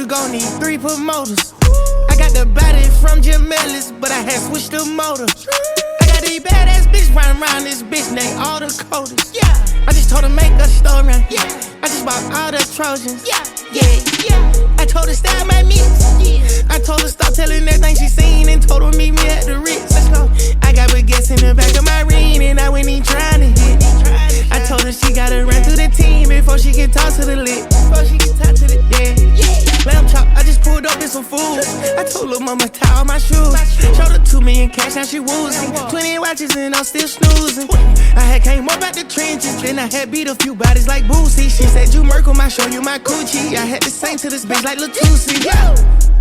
we gon' need 3 promoters. I got the body from Jim Ellis, but I had switched the motor. I got these badass bitch running around this bitch named all the coders. Yeah, I just told her make a store run. Yeah, I just bought all the Trojans. Yeah, yeah, yeah. I told her style my mix. Yeah, I told her stop telling everything she seen and told her meet me at the Ritz. Let's go. I got baguettes in the back of my ring and I went in trying to hit. I told her she gotta run through the team before she can talk to the lit. Before she can talk to the lamb chop, I just pulled up in some food. I told lil' mama tie all my shoes. Showed her 2 million cash, now she woozing. 20 watches and I'm still snoozing. I had came up out the trenches, then I had beat a few bodies like Boosie. She said you Merkle, I show you my coochie. I had to sing to this bitch like Lil Tusi.